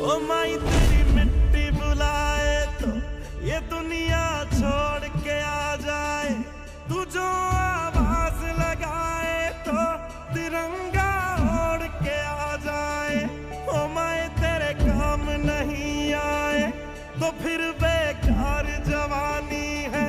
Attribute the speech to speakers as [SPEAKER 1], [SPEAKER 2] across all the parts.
[SPEAKER 1] ओ माई तेरी मिट्टी बुलाए तो ये दुनिया छोड़ के आ जाए, तू जो आवाज लगाए तो तिरंगा ओढ़ के आ जाए। ओ माई तेरे काम नहीं आए तो फिर बेकार जवानी है,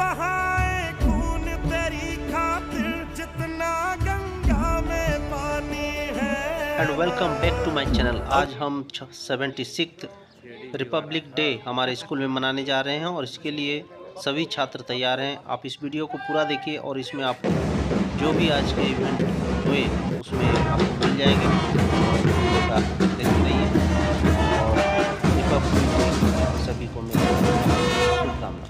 [SPEAKER 1] बहाए खून तेरी खातिर जितना गंगा में पानी है।
[SPEAKER 2] And welcome back to my channel. आज हम 76th रिपब्लिक डे हमारे स्कूल में मनाने जा रहे हैं और इसके लिए सभी छात्र तैयार हैं। आप इस वीडियो को पूरा देखिए और इसमें आपको जो भी आज के इवेंट हुए उसमें आपको मिल जाएंगे। देखते रहिए और रिपब्लिक डे सभी को मेरी शुभकामना।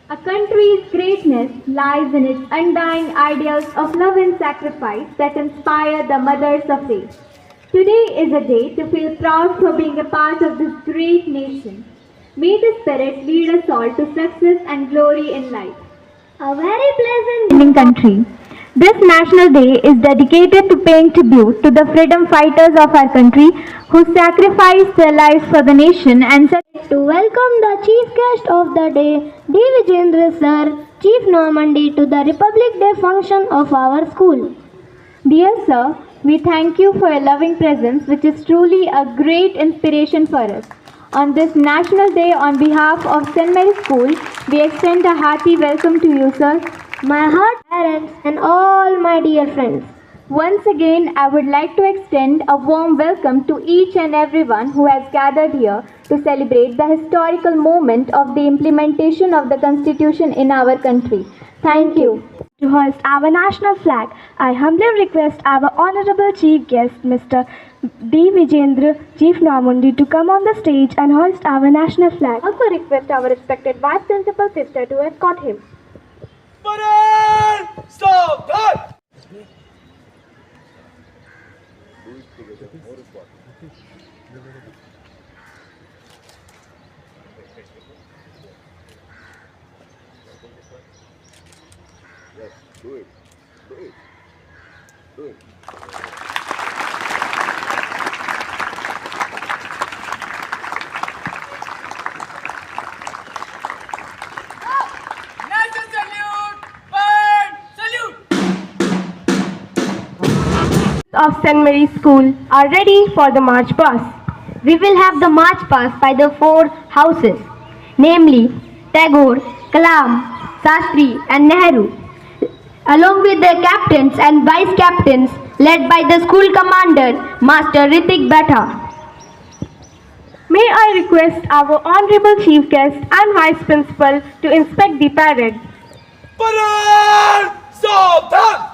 [SPEAKER 3] A country's greatness lies in its undying ideals of love and sacrifice that inspire the mothers of faith. Today is a day to feel proud for being a part of this great nation. May the Spirit lead us all to success and glory in life. A very pleasant evening, country. This National Day is dedicated to paying tribute to the freedom fighters of our country who sacrificed their lives for the nation and to welcome the chief guest of the day, D. Vijendra Sir, Chief Normandy, to the Republic Day function of our school. Dear Sir, we thank you for your loving presence, which is truly a great inspiration for us. On this National Day, on behalf of St. Mary's School, we extend a hearty welcome to you, sir, my heart, parents, and all my dear friends. Once again, I would like to extend a warm welcome to each and everyone who has gathered here to celebrate the historical moment of the implementation of the Constitution in our country. Thank you.
[SPEAKER 4] To hoist our national flag, I humbly request our Honorable Chief Guest, Mr. D. Vijendra, Chief Normandy, to come on the stage and hoist our national flag.
[SPEAKER 3] Also request our respected Vice Principal Sister to escort him.
[SPEAKER 1] Parade! Stop! That!
[SPEAKER 5] Yes, do it. Do it. Do it.
[SPEAKER 4] Of St. Mary's School are ready for the march past.
[SPEAKER 3] We will have the march past by the four houses, namely Tagore, Kalam, Sastri and Nehru, along with their captains and vice captains led by the school commander, Master Ritik Betha.
[SPEAKER 4] May I request our Honorable Chief Guest and Vice Principal to inspect the parade.
[SPEAKER 1] Parade! Stop! That!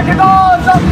[SPEAKER 6] Force!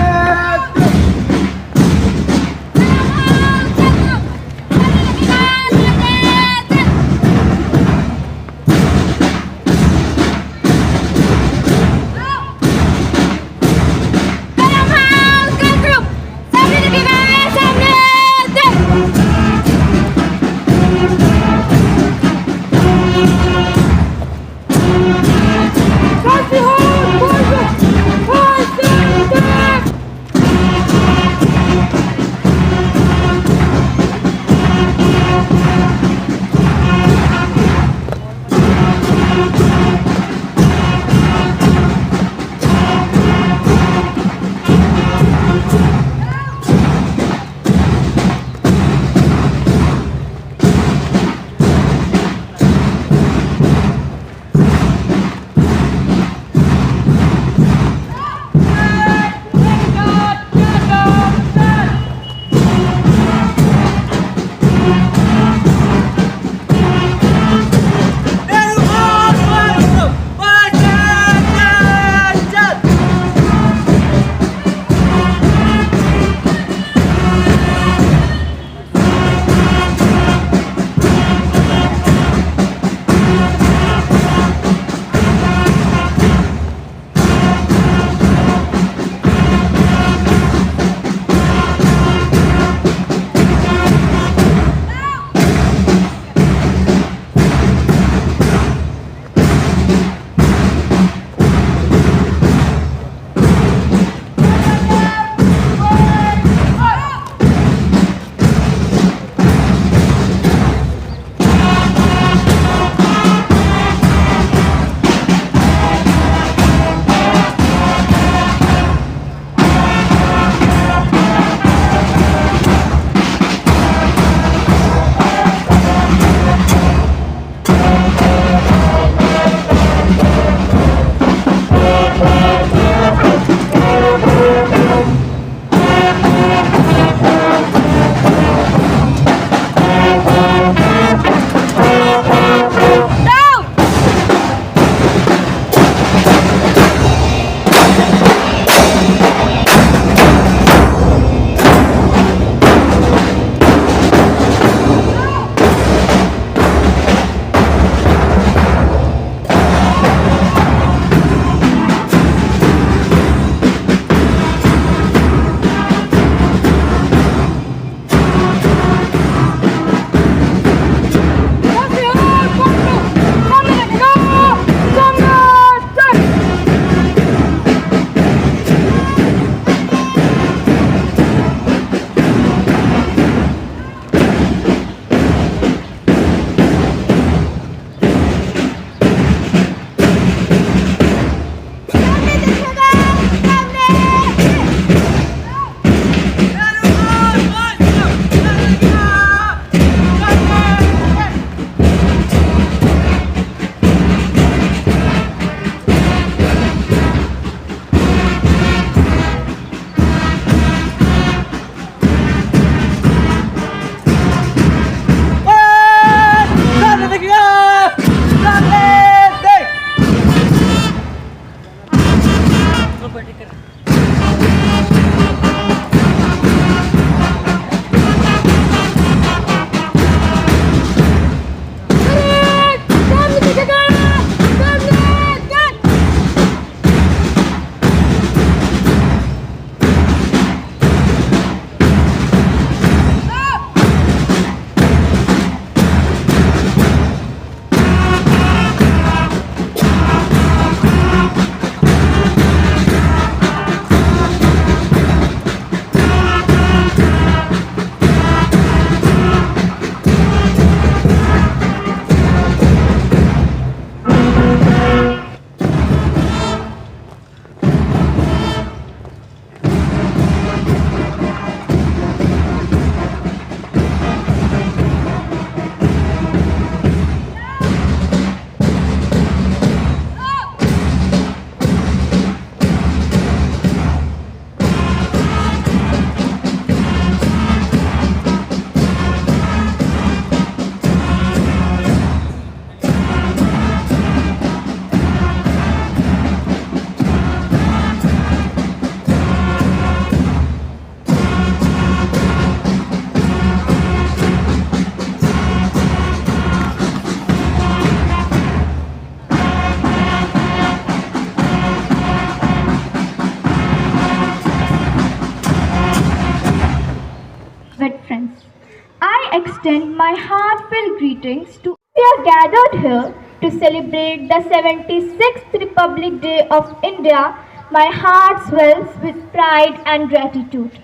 [SPEAKER 3] extend my heartfelt greetings to we are gathered here to celebrate the 76th Republic Day of India. My heart swells with pride and gratitude.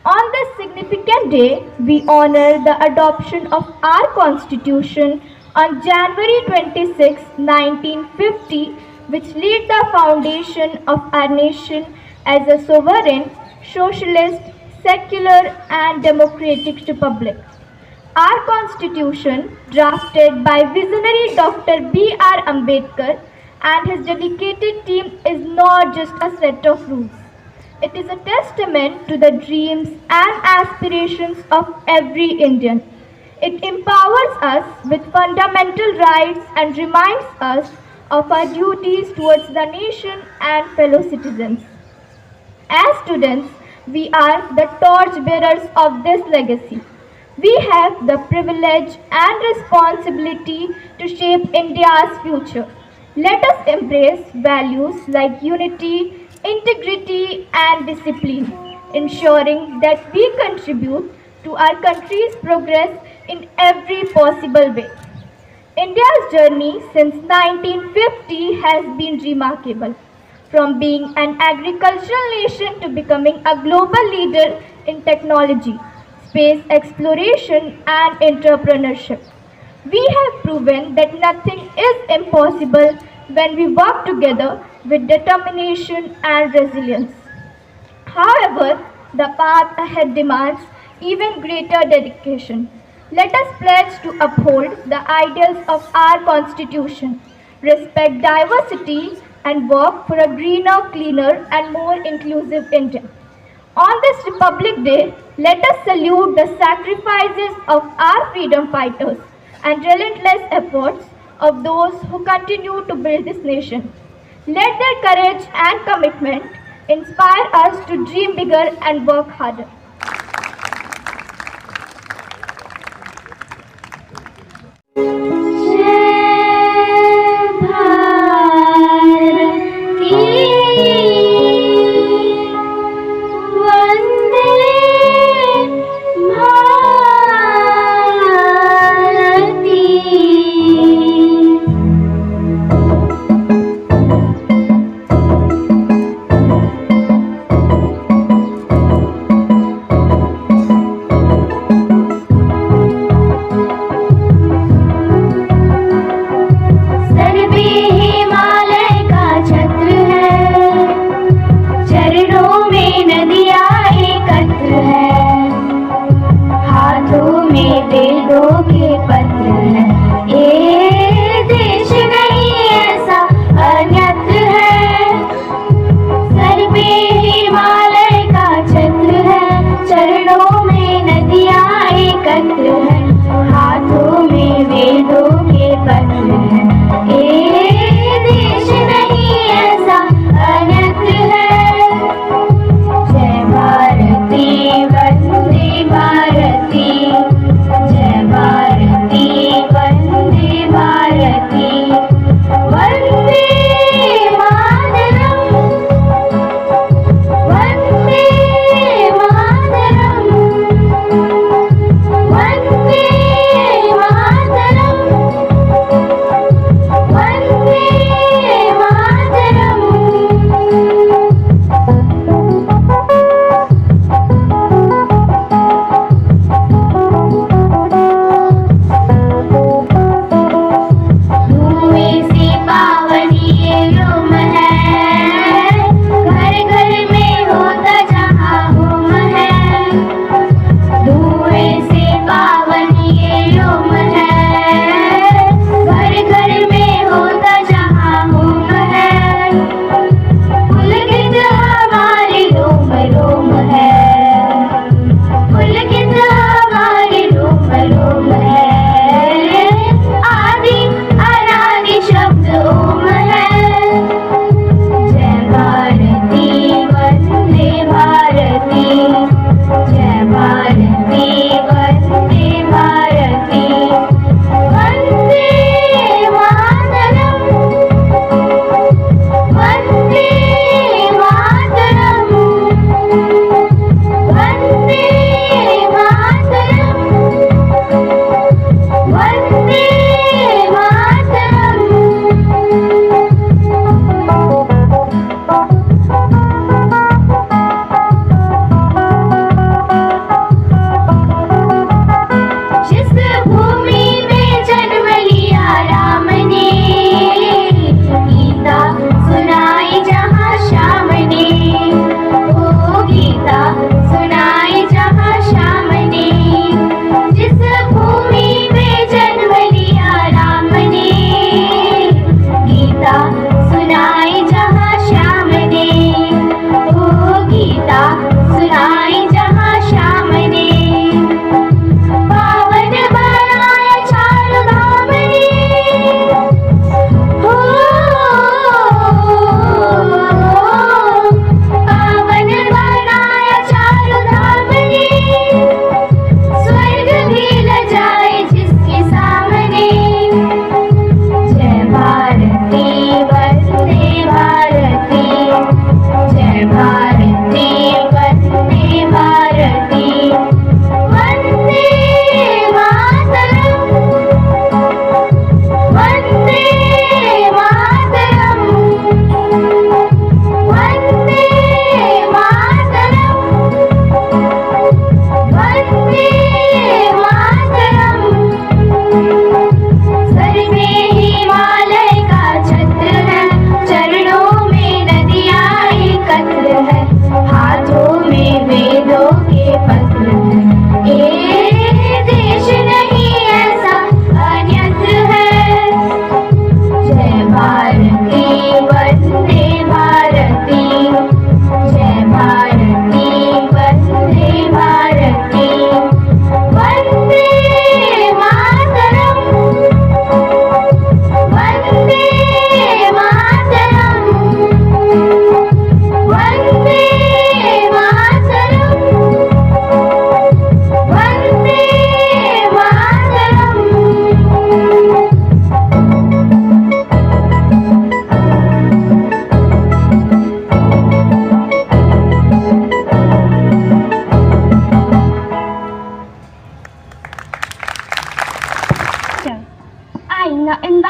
[SPEAKER 3] On this significant day, we honor the adoption of our Constitution on January 26, 1950, which laid the foundation of our nation as a sovereign, socialist, secular and democratic republic. Our Constitution, drafted by visionary Dr. B.R. Ambedkar and his dedicated team, is not just a set of rules. It is a testament to the dreams and aspirations of every Indian. It empowers us with fundamental rights and reminds us of our duties towards the nation and fellow citizens. As students, we are the torchbearers of this legacy. We have the privilege and responsibility to shape India's future. Let us embrace values like unity, integrity and discipline, ensuring that we contribute to our country's progress in every possible way. India's journey since 1950 has been remarkable, from being an agricultural nation to becoming a global leader in technology, space exploration and entrepreneurship. We have proven that nothing is impossible when we work together with determination and resilience. However, the path ahead demands even greater dedication. Let us pledge to uphold the ideals of our Constitution, respect diversity, and work for a greener, cleaner, and more inclusive India. On this Republic Day, let us salute the sacrifices of our freedom fighters and relentless efforts of those who continue to build this nation. Let their courage and commitment inspire us to dream bigger and work harder.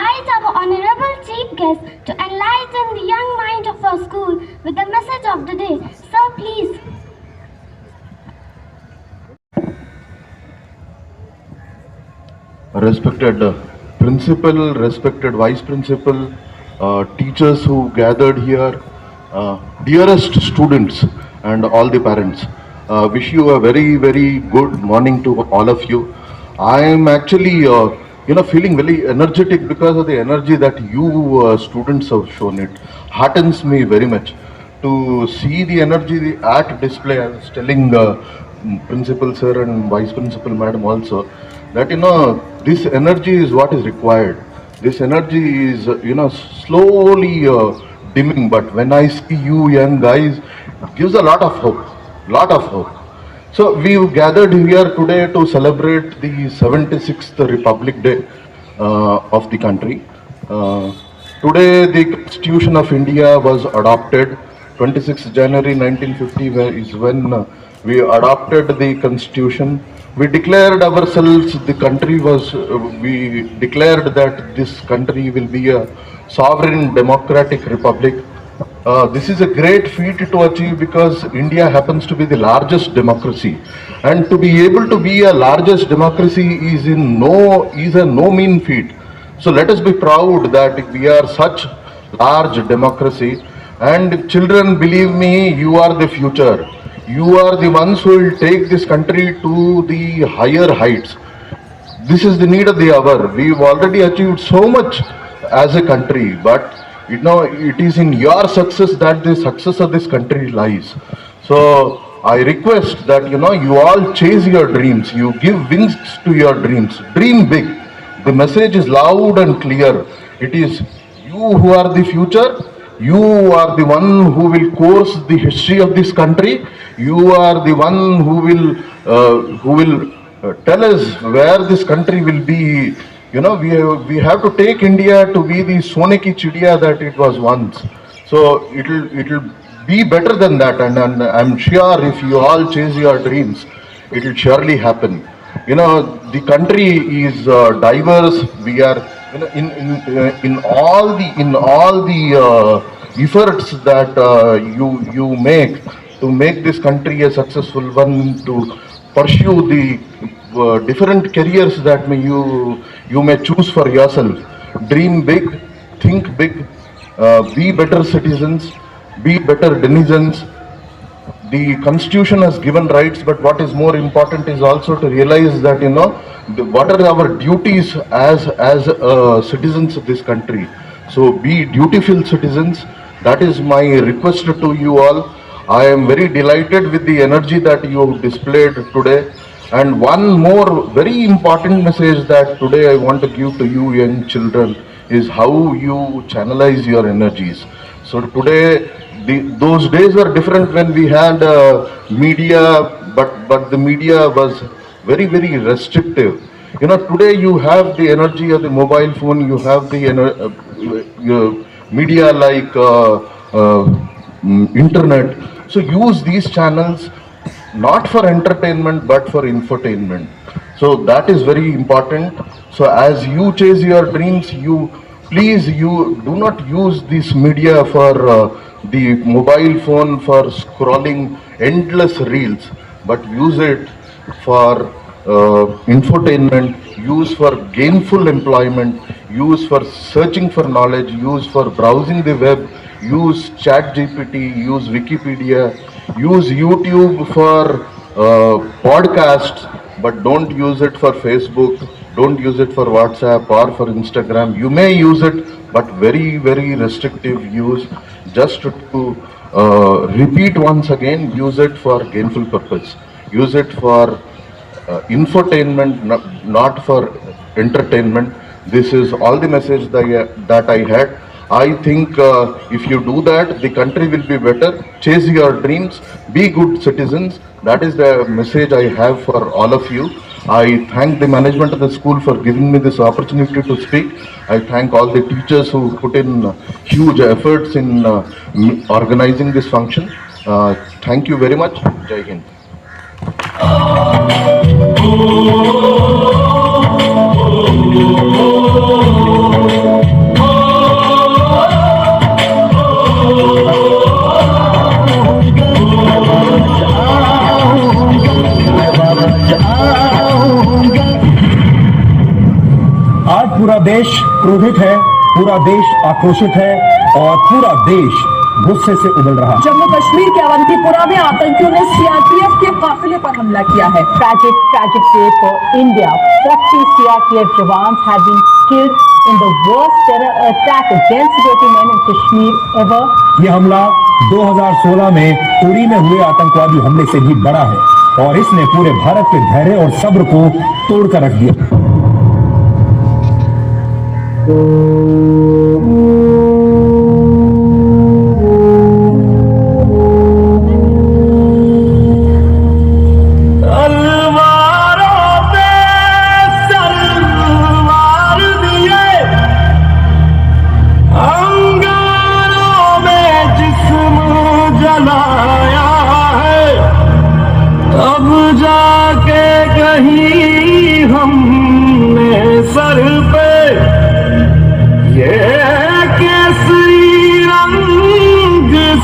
[SPEAKER 6] invite our honorable chief guest to enlighten the young mind of our school with the message of the day. Sir, please.
[SPEAKER 5] Respected principal, respected vice principal, teachers who gathered here, dearest students and all the parents, wish you a very, very good morning to all of you. I am actually, feeling very energetic because of the energy that you students have shown. It heartens me very much to see the energy at display. I was telling principal sir and vice principal madam also that this energy is what is required. This energy is slowly dimming, but when I see you young guys, it gives a lot of hope. So we've gathered here today to celebrate the 76th Republic Day of the country. Today the Constitution of India was adopted. 26th January 1950 is when we adopted the Constitution. We declared ourselves, the country was, we declared that this country will be a sovereign democratic republic. This is a great feat to achieve because India happens to be the largest democracy, and to be able to be a largest democracy is a no mean feat. So let us be proud that we are such large democracy. And children, believe me, you are the future. You are the ones who will take this country to the higher heights. This is the need of the hour. We've already achieved so much as a country, but it is in your success that the success of this country lies. So I request that you all chase your dreams. You give wings to your dreams. Dream big. The message is loud and clear. It is you who are the future. You are the one who will course the history of this country. You are the one who will tell us where this country will be. We have to take India to be the Sone ki Chidiya that it was once. So it'll be better than that, and I'm sure if you all chase your dreams, it will surely happen. The country is diverse. We are in all the efforts that you make to make this country a successful one, to pursue the different careers that you may choose for yourself. Dream big, think big, be better citizens, be better denizens. The Constitution has given rights, but what is more important is also to realize that what are our duties as citizens of this country. So be dutiful citizens. That is my request to you all. I am very delighted with the energy that you displayed today. And one more very important message that today I want to give to you young children is how you channelize your energies. So today, those days were different when we had media, but the media was very, very restrictive. Today you have the energy of the mobile phone, you have the media like internet. So use these channels not for entertainment but for infotainment. So that is very important. So as you chase your dreams, please do not use this media for the mobile phone for scrolling endless reels, but use it for infotainment, use for gainful employment, use for searching for knowledge, use for browsing the web, use ChatGPT, use Wikipedia, use YouTube for podcasts, but don't use it for Facebook, don't use it for WhatsApp or for Instagram. You may use it, but very, very restrictive use. Just to repeat once again, use it for gainful purpose. Use it for infotainment, not for entertainment. This is all the message that I had. I think if you do that, the country will be better. Chase your dreams, be good citizens. That is the message I have for all of you. I thank the management of the school for giving me this opportunity to speak. I thank all the teachers who put in huge efforts in organizing this function. Thank you very much. Jai Hind.
[SPEAKER 7] क्रोधित है, पूरा देश आक्रोशित है और पूरा देश गुस्से से उबल रहा है।
[SPEAKER 8] जम्मू कश्मीर के अवंतीपुरा में आतंकियों ने सीआरपीएफ के काफिले पर हमला किया है। Tragic day for India. 40 CRPF jawans have been killed in the worst terror attack against security men in Kashmir ever.
[SPEAKER 7] ये हमला 2016 में उरी में हुए आतंकवादी हमले से भी बड़ा है और इसने पूरे भारत के धैर्य और सब्र को तोड़कर रख दिया।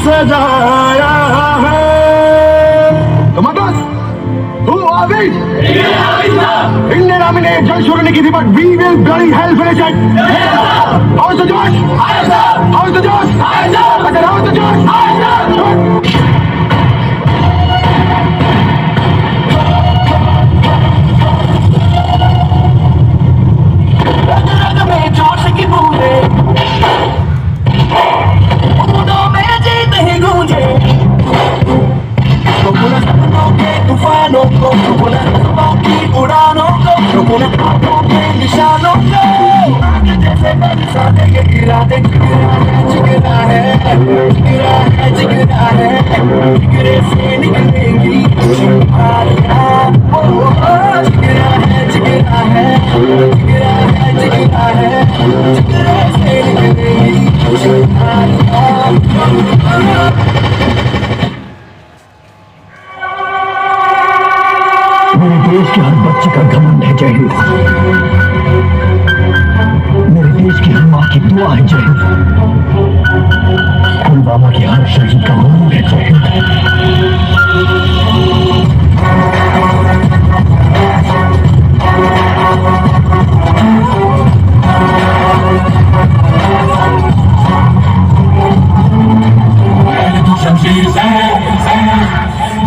[SPEAKER 5] सजाया है। Commanders, who are we? Indian Army ने जंग शुरू नहीं की थी, but we will bloody hell finish it. How's the Josh? How's the Josh? I said, how's the Josh?
[SPEAKER 1] तूफानों को उड़ानों को निशानों को जैसे बरसाने के इरादे जिगरा है जिगरे से निकलेंगी जिगरा है जिगरा है जिगरे से निकलेंगी
[SPEAKER 7] मेरे देश के हर बच्चे का घमंड है जय हिंद। मेरे देश की हर माँ की दुआ है जय हिंद। पुलवामा की हर शहीद का खून है जय हिंद।
[SPEAKER 1] शमशीर से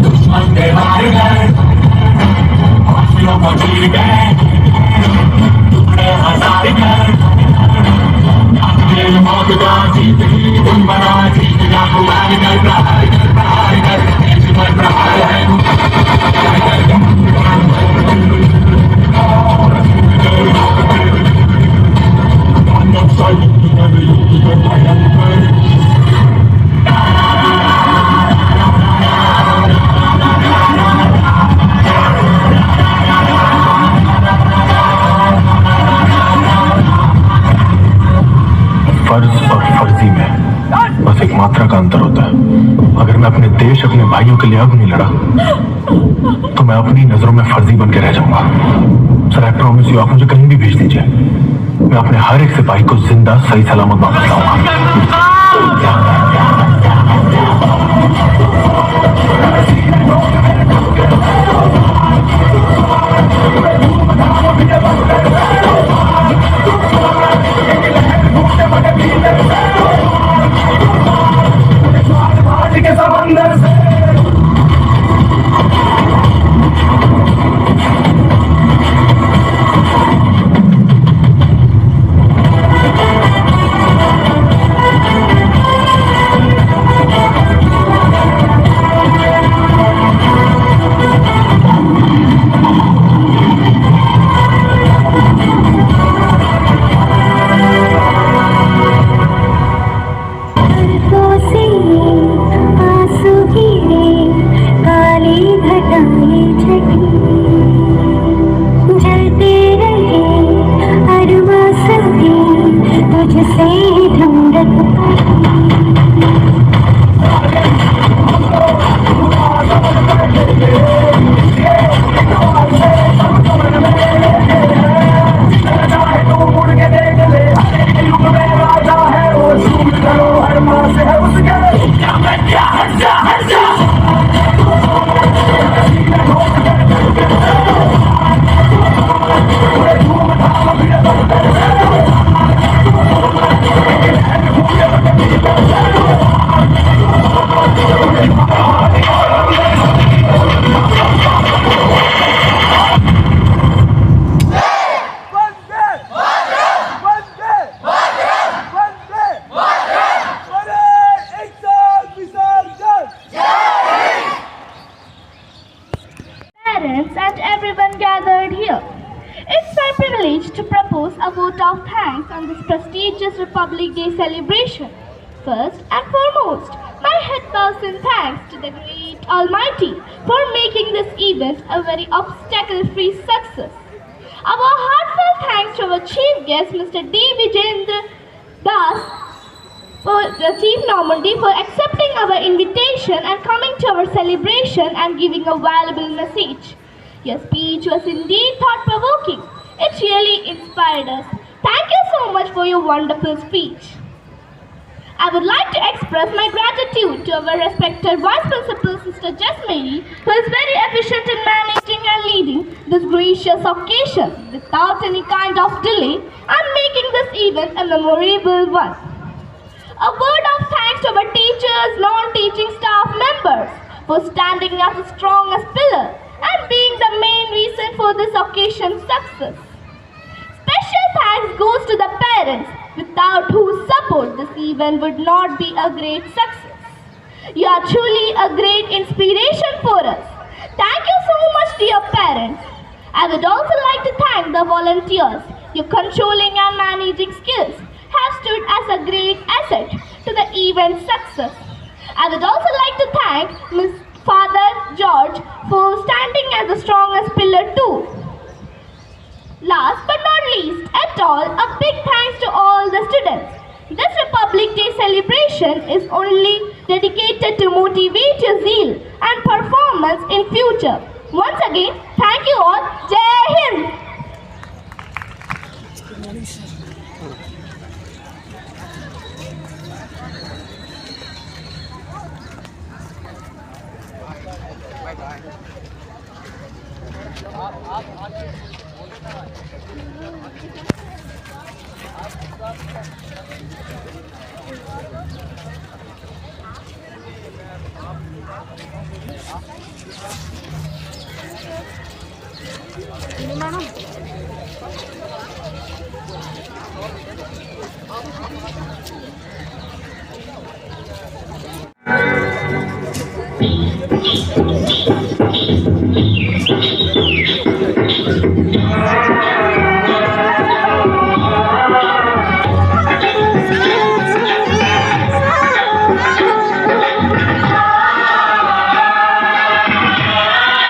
[SPEAKER 1] दुश्मन के मार गए को चीर गए टुकड़े हजार गए मौत का जीत ही तुम बना जीत जा प्रहार कर प्रहार कर देश पर प्रहार है
[SPEAKER 7] फर्ज और फर्जी में बस एक मात्रा का अंतर होता है। अगर मैं अपने देश अपने भाइयों के लिए अब नहीं लड़ा तो मैं अपनी नजरों में फर्जी बन के रह जाऊंगा। सर आई प्रॉमिस यू, आप मुझे कहीं भी भेज दीजिए, मैं अपने हर एक सिपाही को जिंदा सही सलामत वापस लाऊंगा।
[SPEAKER 4] of thanks on this prestigious Republic Day celebration. First and foremost, my head bows in thanks to the great Almighty for making this event a very obstacle-free success. Our heartfelt thanks to our chief guest, Mr. D. Vijendra Das, for the Chief Normandy, for accepting our invitation and coming to our celebration and giving a valuable message. Your speech was indeed thought-provoking. It really inspired us. Thank you so much for your wonderful speech. I would like to express my gratitude to our respected Vice Principal, Sister Jess Mary, who is very efficient in managing and leading this gracious occasion without any kind of delay and making this event a memorable one. A word of thanks to our teachers, non-teaching staff members for standing as strong as pillar and being the main reason for this occasion's success. Special thanks goes to the parents, without whose support this event would not be a great success. You are truly a great inspiration for us. Thank you so much, dear parents. I would also like to thank the volunteers. Your controlling and managing skills have stood as a great asset to the event's success. I would also like to thank Ms. Father George for standing as the strongest pillar too. Last but not least at all, a big thanks to all the students. This Republic Day celebration is only dedicated to motivate your zeal and performance in future. Once again, thank you all. Jai Hind!